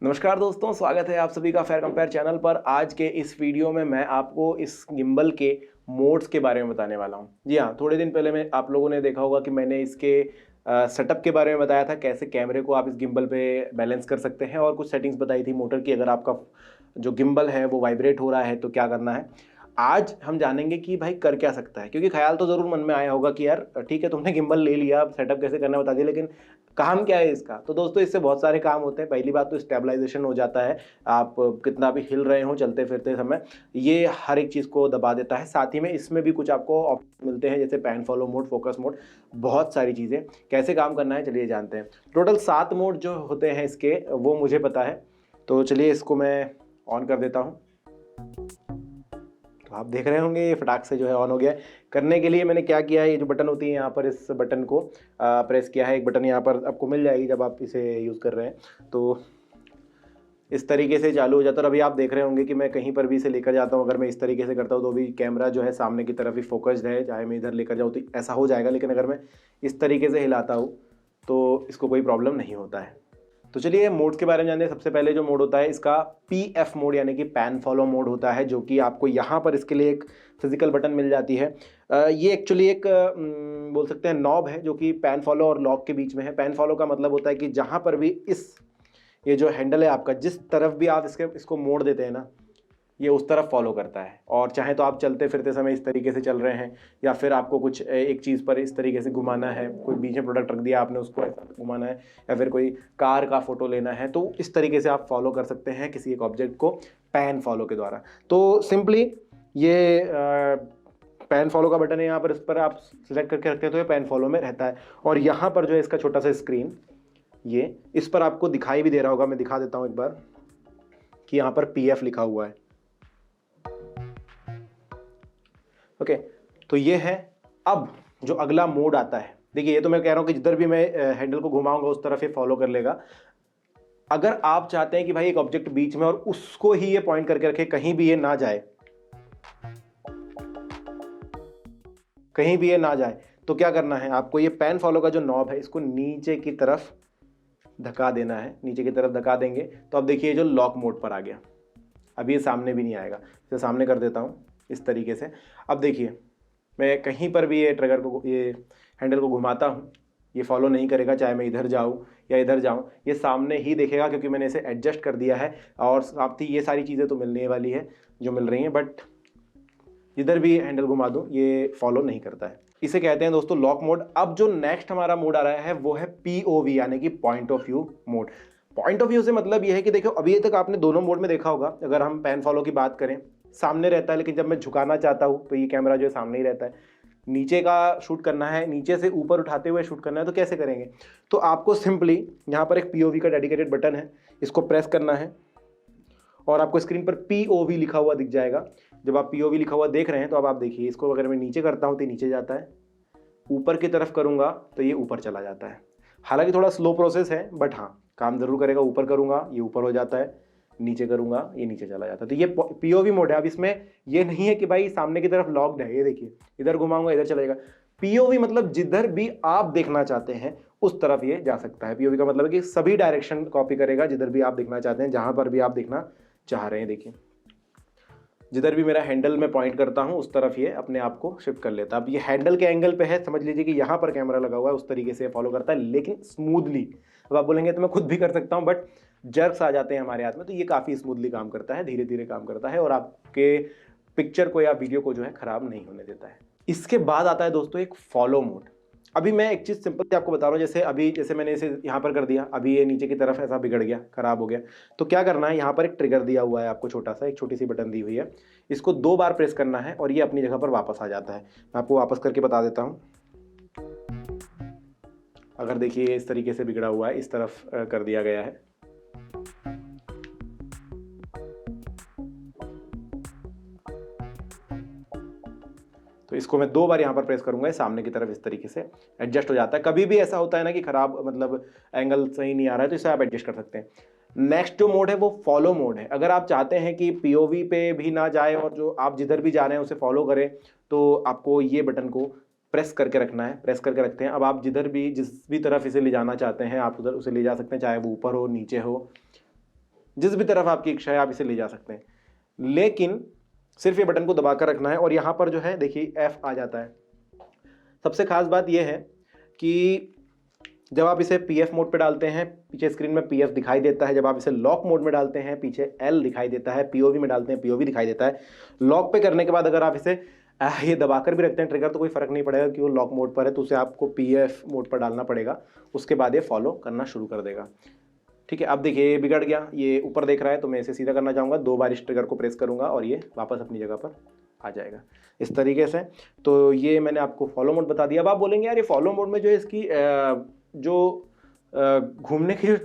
नमस्कार दोस्तों, स्वागत है आप सभी का फेयर कंपेयर चैनल पर। आज के इस वीडियो में मैं आपको इस गिम्बल के मोड्स के बारे में बताने वाला हूं। जी हाँ, थोड़े दिन पहले मैं आप लोगों ने देखा होगा कि मैंने इसके सेटअप के बारे में बताया था, कैसे कैमरे को आप इस गिम्बल पे बैलेंस कर सकते हैं, और कुछ सेटिंग्स बताई थी मोटर की। अगर आपका जो गिम्बल है वो वाइब्रेट हो रहा है तो क्या करना है। आज हम जानेंगे कि भाई कर क्या सकता है, क्योंकि ख्याल तो ज़रूर मन में आया होगा कि यार ठीक है, तुमने गिम्बल ले लिया, अब सेटअप कैसे करना बता दिया, लेकिन काम क्या है इसका। तो दोस्तों, इससे बहुत सारे काम होते हैं। पहली बात तो स्टेबलाइजेशन हो जाता है। आप कितना भी हिल रहे हो चलते फिरते समय, ये हर एक चीज़ को दबा देता है। साथ ही में इसमें भी कुछ आपको ऑप्शन मिलते हैं, जैसे pan follow mode, focus mode, बहुत सारी चीज़ें। कैसे काम करना है चलिए जानते हैं। टोटल 7 मोड जो होते हैं इसके, वो मुझे पता है। तो चलिए इसको मैं ऑन कर देता हूँ। तो आप देख रहे होंगे ये फटाक से जो है ऑन हो गया है। करने के लिए मैंने क्या किया है, ये जो बटन होती है यहाँ पर, इस बटन को प्रेस किया है। एक बटन यहाँ पर आपको मिल जाएगी जब आप इसे यूज़ कर रहे हैं, तो इस तरीके से चालू हो जाता है। और अभी आप देख रहे होंगे कि मैं कहीं पर भी इसे लेकर जाता हूँ, अगर मैं इस तरीके से करता हूँ तो भी कैमरा जो है सामने की तरफ ही फोकस्ड है। चाहे मैं इधर लेकर जाऊँ तो ऐसा हो जाएगा, लेकिन अगर मैं इस तरीके से हिलाता हूँ तो इसको कोई प्रॉब्लम नहीं होता है। तो चलिए मोड्स के बारे में जानते हैं। सबसे पहले जो मोड होता है इसका PF मोड, यानी कि पैन फॉलो मोड होता है, जो कि आपको यहाँ पर इसके लिए एक फिजिकल बटन मिल जाती है। ये एक्चुअली एक बोल सकते हैं नॉब है, जो कि पैन फॉलो और लॉक के बीच में है। पैन फॉलो का मतलब होता है कि जहाँ पर भी ये जो हैंडल है आपका, जिस तरफ भी आप इसको मोड़ देते हैं ना, ये उस तरफ फॉलो करता है। और चाहे तो आप चलते फिरते समय इस तरीके से चल रहे हैं, या फिर आपको कुछ एक चीज़ पर इस तरीके से घुमाना है, कोई बीच में प्रोडक्ट रख दिया आपने, उसको ऐसा घुमाना है, या फिर कोई कार का फोटो लेना है, तो इस तरीके से आप फॉलो कर सकते हैं किसी एक ऑब्जेक्ट को पैन फॉलो के द्वारा। तो सिंपली ये पैन फॉलो का बटन है यहाँ पर, इस पर आप सिलेक्ट करके रखते हैं तो ये पैन फॉलो में रहता है। और यहाँ पर जो है इसका छोटा सा स्क्रीन, ये इस पर आपको दिखाई भी दे रहा होगा। मैं दिखा देता हूँ एक बार कि यहाँ पर PF लिखा हुआ है। ओके, तो ये है। अब जो अगला मोड आता है, देखिए ये तो मैं कह रहा हूँ कि जिधर भी मैं हैंडल को घुमाऊंगा उस तरफ ये फॉलो कर लेगा। अगर आप चाहते हैं कि भाई एक ऑब्जेक्ट बीच में और उसको ही ये पॉइंट करके रखे, कहीं भी ये ना जाए, कहीं भी ये ना जाए, तो क्या करना है आपको, ये पैन फॉलो का जो नॉब है इसको नीचे की तरफ धका देना है। नीचे की तरफ धका देंगे तो अब देखिए जो लॉक मोड पर आ गया। अब ये सामने भी नहीं आएगा। इसे सामने कर देता हूँ इस तरीके से। अब देखिए मैं कहीं पर भी ये ट्रिगर को, ये हैंडल को घुमाता हूँ, ये फॉलो नहीं करेगा। चाहे मैं इधर जाऊँ या इधर जाऊँ, ये सामने ही देखेगा, क्योंकि मैंने इसे एडजस्ट कर दिया है। और साथ ही ये सारी चीज़ें तो मिलने वाली है जो मिल रही हैं, बट जिधर भी हैंडल घुमा दूँ ये फॉलो नहीं करता है। इसे कहते हैं दोस्तों लॉक मोड। अब जो नेक्स्ट हमारा मोड आ रहा है वो है POV, यानी कि point of view mode. Point of view से मतलब यह है कि देखो, अभी तक आपने दोनों मोड में देखा होगा। अगर हम पैन फॉलो की बात करें, सामने रहता है, लेकिन जब मैं झुकाना चाहता हूँ तो ये कैमरा जो है सामने ही रहता है। नीचे का शूट करना है, नीचे से ऊपर उठाते हुए शूट करना है, तो कैसे करेंगे। तो आपको सिंपली यहाँ पर एक POV का डेडिकेटेड बटन है, इसको प्रेस करना है और आपको स्क्रीन पर POV लिखा हुआ दिख जाएगा। जब आप POV लिखा हुआ देख रहे हैं तो अब आप देखिए, इसको अगर मैं नीचे करता हूँ तो नीचे जाता है, ऊपर की तरफ करूंगा तो ये ऊपर चला जाता है। हालांकि थोड़ा स्लो प्रोसेस है, बट हाँ काम जरूर करेगा। ऊपर करूंगा ये ऊपर हो जाता है, नीचे करूंगा ये नीचे चला जाता है। तो ये POV मोड है। अब इसमें ये नहीं है कि भाई सामने की तरफ लॉक्ड है, ये देखिए इधर घुमाऊंगा इधर चलेगा। POV मतलब जिधर भी आप देखना चाहते हैं उस तरफ ये जा सकता है। POV का मतलब है कि सभी डायरेक्शन कॉपी करेगा, जिधर भी आप देखना चाहते हैं, जहां पर भी आप देखना चाह रहे हैं। देखिए जिधर भी मेरा हैंडल में पॉइंट करता हूं उस तरफ ये अपने आप को शिफ्ट कर लेता है। अब ये हैंडल के एंगल पे है, समझ लीजिए कि यहाँ पर कैमरा लगा हुआ है, उस तरीके से फॉलो करता है, लेकिन स्मूथली। अब आप बोलेंगे तो मैं खुद भी कर सकता हूँ, बट जर्क्स आ जाते हैं हमारे हाथ में, तो ये काफ़ी स्मूथली काम करता है, धीरे धीरे काम करता है, और आपके पिक्चर को या वीडियो को जो है खराब नहीं होने देता है। इसके बाद आता है दोस्तों एक फॉलो मोड। अभी मैं एक चीज़ सिंपल से आपको बता रहा हूँ। जैसे मैंने इसे यहाँ पर कर दिया, अभी ये नीचे की तरफ ऐसा बिगड़ गया, खराब हो गया। तो क्या करना है, यहाँ पर एक ट्रिगर दिया हुआ है आपको, छोटा सा, एक छोटी सी बटन दी हुई है। इसको 2 बार प्रेस करना है और ये अपनी जगह पर वापस आ जाता है। मैं आपको वापस करके बता देता हूँ। अगर देखिए इस तरीके से बिगड़ा हुआ है, इस तरफ कर दिया गया है। तो इसको मैं 2 बार यहाँ पर प्रेस करूंगा, सामने की तरफ इस तरीके से एडजस्ट हो जाता है। कभी भी ऐसा होता है ना कि खराब, मतलब एंगल सही नहीं आ रहा है, तो इसे आप एडजस्ट कर सकते हैं। नेक्स्ट जो मोड है वो फॉलो मोड है। अगर आप चाहते हैं कि POV पे भी ना जाए और जो आप जिधर भी जा रहे हैं उसे फॉलो करें, तो आपको ये बटन को प्रेस करके रखना है। प्रेस करके रखते हैं। अब आप जिस भी तरफ इसे ले जाना चाहते हैं आप उधर उसे ले जा सकते हैं, चाहे वो ऊपर हो नीचे हो, जिस भी तरफ आपकी इच्छा है आप इसे ले जा सकते हैं, लेकिन सिर्फ ये बटन को दबाकर रखना है और यहाँ पर जो है देखिए F आ जाता है। सबसे खास बात यह है कि जब आप इसे PF मोड पे डालते हैं पीछे स्क्रीन में PF दिखाई देता है, जब आप इसे लॉक मोड में डालते हैं पीछे L दिखाई देता है, POV में डालते हैं POV दिखाई देता है। लॉक पे करने के बाद अगर आप इसे ये दबाकर भी रखते हैं ट्रिगर तो कोई फर्क नहीं पड़ेगा कि वो लॉक मोड पर है, तो उसे आपको PF मोड पर डालना पड़ेगा, उसके बाद ये फॉलो करना शुरू कर देगा। ठीक है, अब देखिए ये बिगड़ गया, ये ऊपर देख रहा है तो मैं इसे सीधा करना चाहूँगा, 2 बार इस ट्रिगर को प्रेस करूँगा और ये वापस अपनी जगह पर आ जाएगा इस तरीके से। तो ये मैंने आपको फॉलो मोड बता दिया। अब आप बोलेंगे यार ये फॉलो मोड में जो है इसकी जो घूमने की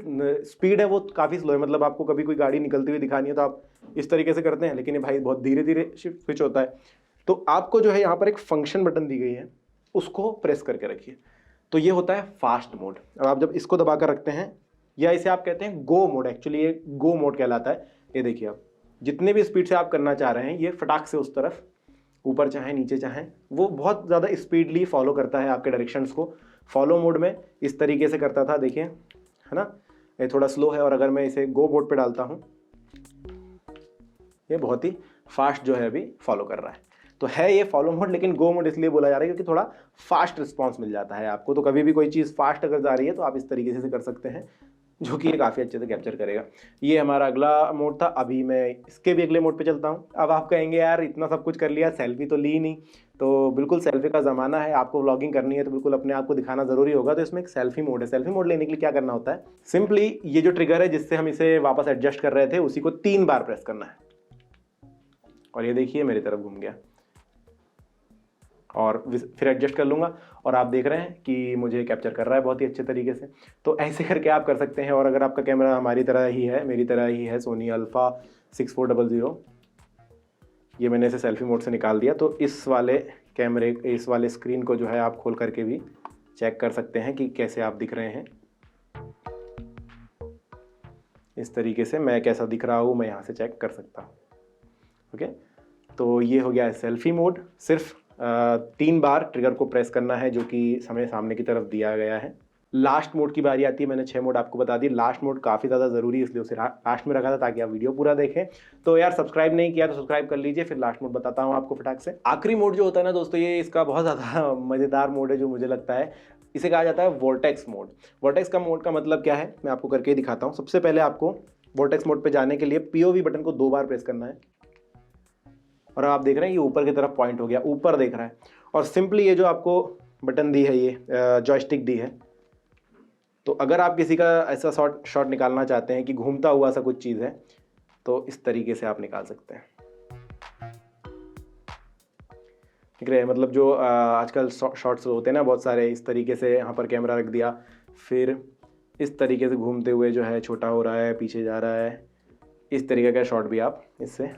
स्पीड है वो काफ़ी स्लो है, मतलब आपको कभी कोई गाड़ी निकलती हुई दिखानी है तो आप इस तरीके से करते हैं, लेकिन ये भाई बहुत धीरे धीरे स्विच होता है। तो आपको जो है यहाँ पर एक फंक्शन बटन दी गई है, उसको प्रेस करके रखिए, तो ये होता है फास्ट मोड। अब आप जब इसको दबा कर रखते हैं, या इसे आप कहते हैं गो मोड, एक्चुअली ये गो मोड कहलाता है। ये देखिए आप जितने भी स्पीड से आप करना चाह रहे हैं ये फटाक से उस तरफ, ऊपर चाहे नीचे चाहे, वो बहुत ज़्यादा स्पीडली फॉलो करता है आपके डायरेक्शंस को। फॉलो मोड में इस तरीके से करता था, देखिए है ना, ये थोड़ा स्लो है, और अगर मैं इसे गो मोड पे डालता हूँ ये बहुत ही फास्ट जो है अभी फॉलो कर रहा है। तो है ये फॉलो मोड, लेकिन गो मोड इसलिए बोला जा रहा है क्योंकि थोड़ा फास्ट रिस्पॉन्स मिल जाता है आपको। तो कभी भी कोई चीज़ फास्ट अगर जा रही है तो आप इस तरीके से कर सकते हैं, जो कि ये काफ़ी अच्छे से कैप्चर करेगा। ये हमारा अगला मोड था। अभी मैं इसके भी अगले मोड पे चलता हूँ। अब आप कहेंगे यार इतना सब कुछ कर लिया, सेल्फी तो ली नहीं। तो बिल्कुल सेल्फी का ज़माना है, आपको व्लॉगिंग करनी है तो बिल्कुल अपने आप को दिखाना ज़रूरी होगा। तो इसमें एक सेल्फी मोड है। सेल्फी मोड लेने के लिए क्या करना होता है, सिंपली ये जो ट्रिगर है जिससे हम इसे वापस एडजस्ट कर रहे थे उसी को 3 बार प्रेस करना है, और ये देखिए मेरी तरफ घूम गया, और फिर एडजस्ट कर लूँगा और आप देख रहे हैं कि मुझे कैप्चर कर रहा है बहुत ही अच्छे तरीके से। तो ऐसे करके आप कर सकते हैं। और अगर आपका कैमरा हमारी तरह ही है, मेरी तरह ही है, सोनी अल्फ़ा 6400, ये मैंने इसे सेल्फी मोड से निकाल दिया, तो इस वाले कैमरे, इस वाले स्क्रीन को जो है आप खोल करके भी चेक कर सकते हैं कि कैसे आप दिख रहे हैं। इस तरीके से मैं कैसा दिख रहा हूँ मैं यहाँ से चेक कर सकता हूँ। ओके, तो ये हो गया है सेल्फी मोड। सिर्फ 3 बार ट्रिगर को प्रेस करना है, जो कि हमें सामने की तरफ दिया गया है। लास्ट मोड की बारी आती है। मैंने 6 मोड आपको बता दी। लास्ट मोड काफ़ी ज़्यादा ज़रूरी है, इसलिए उसे लास्ट में रखा था ताकि आप वीडियो पूरा देखें। तो यार सब्सक्राइब नहीं किया तो सब्सक्राइब कर लीजिए। फिर लास्ट मोड बताता हूँ आपको फटाक से। आखिरी मोड जो होता है ना दोस्तों, ये इसका बहुत ज़्यादा मज़ेदार मोड है जो मुझे लगता है। इसे कहा जाता है वोर्टेक्स मोड। वोर्टेक्स का मोड का मतलब क्या है मैं आपको करके दिखाता हूँ। सबसे पहले आपको वोर्टेक्स मोड पर जाने के लिए POV बटन को 2 बार प्रेस करना है, और आप देख रहे हैं ये ऊपर की तरफ पॉइंट हो गया, ऊपर देख रहा है। और सिंपली ये जो आपको बटन दी है, ये जॉयस्टिक दी है, तो अगर आप किसी का ऐसा शॉट निकालना चाहते हैं कि घूमता हुआ सा कुछ चीज़ है, तो इस तरीके से आप निकाल सकते हैं। ठीक है, मतलब जो आजकल शॉट्स होते हैं ना बहुत सारे, इस तरीके से यहाँ पर कैमरा रख दिया, फिर इस तरीके से घूमते हुए जो है छोटा हो रहा है, पीछे जा रहा है, इस तरीके का शॉट भी आप इससे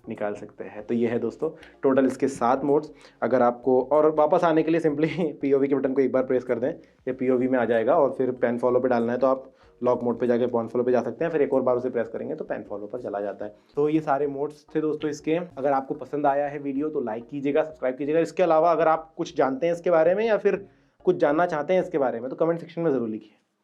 निकाल सकते हैं। तो ये है दोस्तों टोटल इसके 7 मोड्स। अगर आपको और वापस आने के लिए सिंपली POV के बटन को 1 बार प्रेस कर दें, ये POV में आ जाएगा, और फिर पेन फॉलो पे डालना है तो आप लॉक मोड पे जाके पेन फॉलो पे जा सकते हैं। फिर एक और बार उसे प्रेस करेंगे तो पेन फॉलो पर चला जाता है। तो ये सारे मोड्स थे दोस्तों इसके। अगर आपको पसंद आया है वीडियो तो लाइक कीजिएगा, सब्सक्राइब कीजिएगा। इसके अलावा अगर आप कुछ जानते हैं इसके बारे में या फिर कुछ जानना चाहते हैं इसके बारे में तो कमेंट सेक्शन में ज़रूर लिखिए।